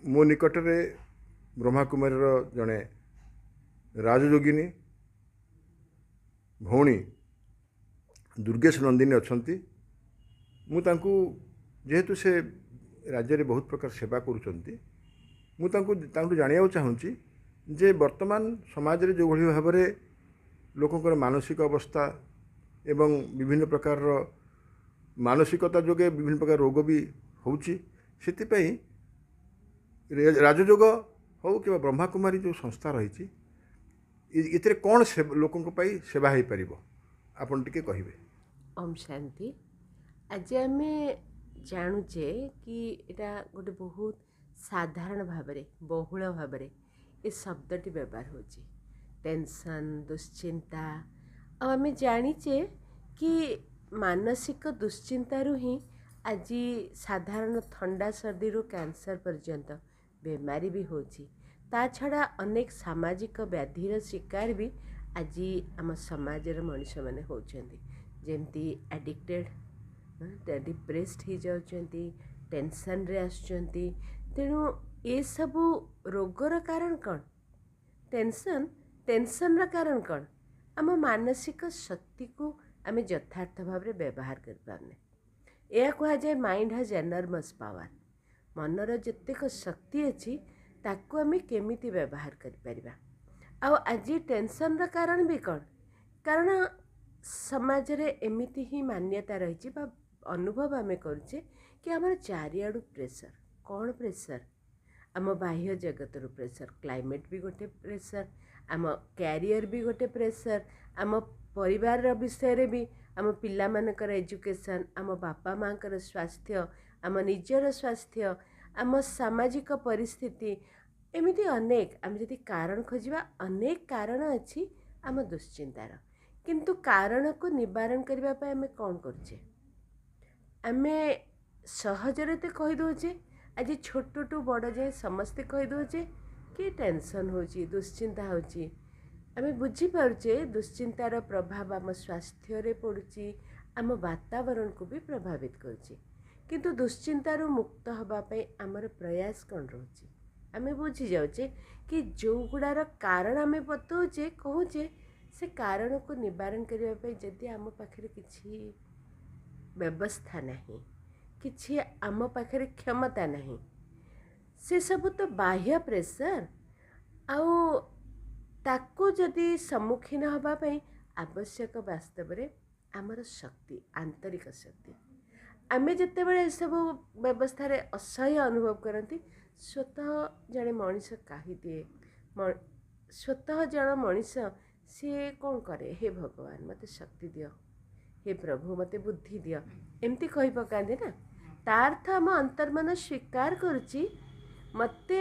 मो निकट में ब्रह्माकुमारी जड़े राजयोगिनी भौणी दुर्गेश नंदिनी अच्छा मुझे जेहेतु से राज्य में बहुत प्रकार सेवा करूँ जाना चाहूँगी जे वर्तमान समाज रे जो भाव में लोकंर मानसिक अवस्था एवं विभिन्न प्रकार मानसिकता जोगे विभिन्न प्रकार रोग भी होची राजयोग हो कि ब्रह्माकुमारी जो संस्था रही इतने कौन लोकों सेवा हो पार आपन टिके कहिबे। ओम शांति। आज आम जानुचे कि एटा गोटे बहुत साधारण भाव बहुल भाव ये शब्दटी व्यवहार होची टेंशन दुश्चिंता। आम जानीचे कि मानसिक दुश्चिंतारू ही आज साधारण थंडा सर्दी कैंसर पर्यंत बेमारी भी होची। ता छड़ा अनेक सामाजिक व्याधिर शिकार भी आज आम समाजर मनुष्य मैंने होचंदी जेमती एडिक्टेड डिप्रेस्ड हो जाउछंती टेंशन रे आसुछंती। तेणु ये सबू रोगर कारण कौन टेंशन कारण कौन आम मानसिक शक्ति को आम यथार्थ भाव में व्यवहार कर पारने। यह कह जाए माइंड हैज एनर्मस पावर मनर जतेक शक्ति अच्छी ताकू आम केमिति व्यवहार कर आज टेंशन कारण भी कौन कारण समाज रे एमिति ही मान्यता रही अनुभव आम करुचे कि आम चारिआडू प्रेसर कौन प्रेसर आम बाह्य जगत रू प्रेसर क्लाइमेट भी गोटे प्रेसर आम कैरियर भी गोटे प्रेसर आम परिवार विषय रे भी आम पिला मानकर एजुकेशन आम बापा माँ स्वास्थ्य आम निजर स्वास्थ्य आम सामाजिक परिस्थिति एमिति अनेक आम जदि कारण खोजा अनेक कारण अच्छी आम दुश्चिंतार किंतु कारण को निवारण करने आम कौन करुचे आम सहजरे तो कहीदे आज छोट टू बड़ जाए समस्ते कहीदे कि टेंशन होची दुश्चिंता होची आम बुझीपारे दुश्चिंतार प्रभाव आम स्वास्थ्य रे पड़ुची आम वातावरण को भी प्रभावित करुची किंतु दुश्चिंतार मुक्त होगापी आमर प्रयास कौन रोचे आम बुझी जाऊे कि जो गुड़ार कारण आम बताऊे कहूचे से कारण को निवारण करने जदि आम पाखे किसी व्यवस्था नहीं किसी आम पाखे क्षमता नहीं से सब तो बाह्य प्रेसर आउ ताकू जदि सम्मुखीन होगापी आवश्यक वास्तव में आमर शक्ति आंतरिक शक्ति आमे जिते बड़े सब व्यवस्था रे असह्य अनुभव करती स्वतः जड़े मनीष कही दिए स्वतः जन मनीष सी कौन करे हे भगवान मते शक्ति दियो हे प्रभु मते बुद्धि दियो एमती कही पकाते ना तार्थ आम अंतर्मन स्वीकार करुच्ची मते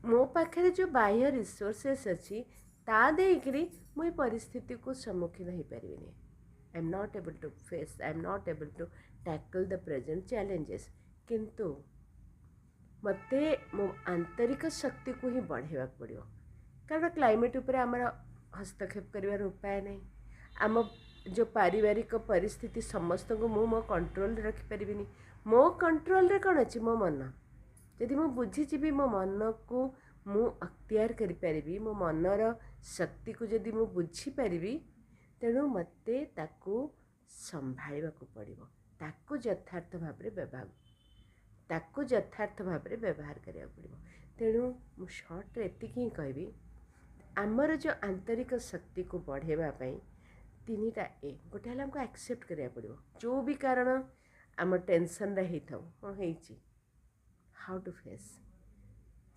मो पाखे जो बाह्य रिसोर्सेस अच्छी ता देकरी मुझे परिस्थिति को सम्मुखीन हो पारि I am not able to face I am not able to tackle the present challenges किंतु मते मो आंतरिक शक्ति को ही बढ़ेवा पड़ो कारण क्लाइमेट उपर आमर हस्तक्षेप कर उपाय नहीं आम जो पारिवारिक परिस्थिति समस्त को मो कंट्रोल रखिपारि मो कंट्रोल रे कौन अच्छी मो मन जदि मु बुझीजी मो मन को मु अख्तियार करि मो मनर शक्ति को जदि मु बुझीपारि तेणु मते ताकू संभाळा पड़ो ताकू यथार्थ भाव व्यवहार करा पड़ो। तेणु मु शॉर्ट रे एतिक ही कहबी आमर जो आंतरिक शक्ति को बढ़ेवाई तीन टा ए गोटे है हमको एक्सेप्ट करा पड़ो जो भी कारण आम टेंशन रही था हाँ हो हाउ टू फेस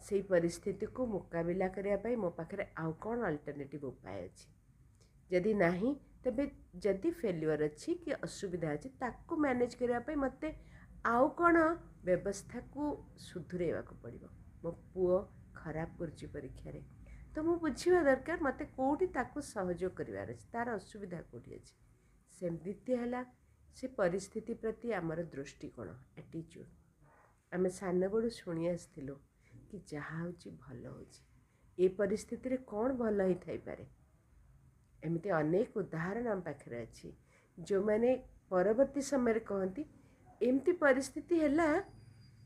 से परिस्थिति को मुकाबिला करने मो पाखे आउ कौन अल्टरनेटिव उपाय अच्छी जदि नहीं तेबे जदि फेल्युअर अच्छी कि असुविधा अच्छी ताकू मैनेज करने मते आउ कौन व्यवस्था को सुधरेवा पड़ो मो पुओ खराब कर परीक्षा रे तो मु बुझा दरकार मते कौटी ताकू सहयोग करार अच्छे तार असुविधा कौटी अच्छे से द्वितीय है से परिस्थिति प्रति आमर दृष्टिकोण एटीट्यूड आम सान बड़ू शुणी आसलु कि जहाँ हूँ भल हो परिस्थिति रे कौन भल ही थाई पारे एमती अनेक उदाहरण आम पाखे अच्छी जो मैंने परवर्ती समय कहती एमती परिस्थिति है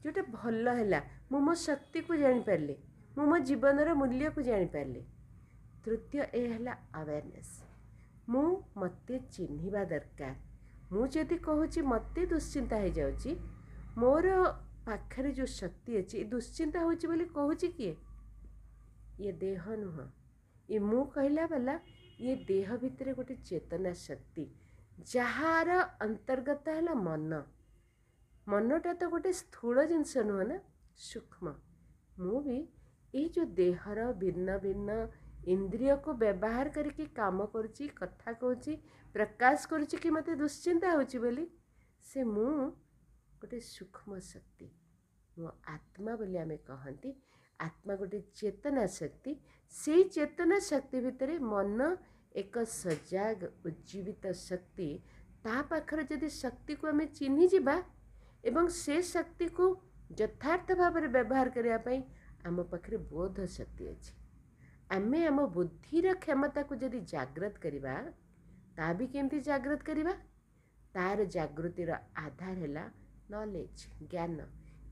जोटा भल है मो शक्ति को जानीपारे मु मो जीवनर मूल्य को जानीपारे। तृतीय है अवेयरनेस। मु मते चिन्हिबा दरकार। मु जदि कहूँ मते दुश्चिंता हो जाऊँगी मोर पाखरे जो शक्ति अच्छी दुश्चिंता होची बोली कहूँ किए ये देह नुह ये मु कहला वाला ये देह भितर गोटे चेतना शक्ति जार अंतर्गत है मन। मनटा तो गोटे स्थूल जिनस नुह ना सूक्ष्म। मु भी ये जो देहर भिन्न भिन्न इंद्रिय को व्यवहार करके काम करुच्ची कथा कहूँ प्रकाश करुच्ची कि मते दुश्चिंता होची बोली से मु गोटे सूक्ष्म शक्ति मो आत्मा बोली आमे कहती। आत्मा गोटे चेतना शक्ति से चेतना शक्ति भितर मन एक सजाग उज्जीवित शक्ति ता पाखर जदि शक्ति को आमे चिन्हि जिबा एवं से शक्ति को यथार्थ भाव में व्यवहार करने आम पाखे बोध शक्ति अच्छी। आमे आम बुद्धिर क्षमता को जदि जागृत करिबा ता भी केमती जागृत करिबा तार जागृतिर आधार है नॉलेज ज्ञान।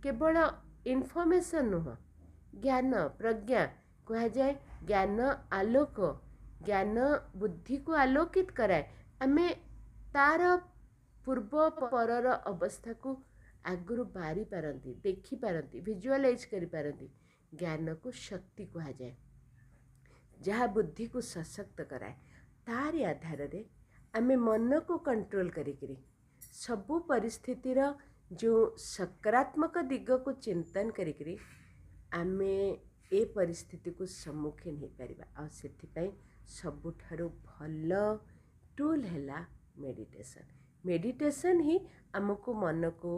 केवल इनफॉरमेशन नुह ज्ञान प्रज्ञा कह जाए ज्ञान आलोक ज्ञान बुद्धि को आलोकित कराए। आमे तार पूर्व परर अवस्था को आगुरु बारी पारती देखी पारती विजुअलाइज करि पारती। ज्ञान को शक्ति कह जाए जहाँ बुद्धि को सशक्त कराए। तारी आधार रे आमे मन को कंट्रोल करी सबु परिस्थितिर जो सकारात्मक दिग को चिंतन करी आमे ए परिस्थिति को सम्मुखीन हो पारिबा। आ सेथिपाई सबुठारु भल टूल है मेडिटेशन। मेडिटेशन ही आमको मन को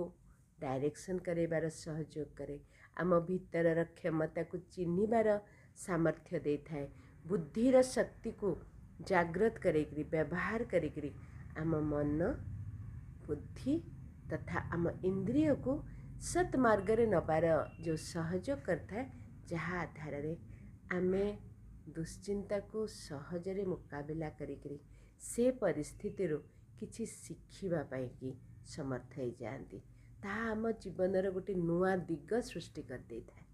डायरेक्शन करेबार सहयोग करे। आम भीतर क्षमता को चिन्हिबार सामर्थ्य दे थाए। बुद्धिर शक्ति को जागृत करेकरी व्यवहार करेकरी आम मन बुद्धि तथा आम इंद्रिय को सत्मार्ग रे नबार जो सहयोग करता है जहाँ आधार रे आमे दुश्चिंता को सहजरे मुकाबिला करिकरी से परिस्थिति किछि शिखिबा पाई कि समर्थ हो जाती। ता आम जीवनर गोटे नुआ दिग सृष्टि कर देता है।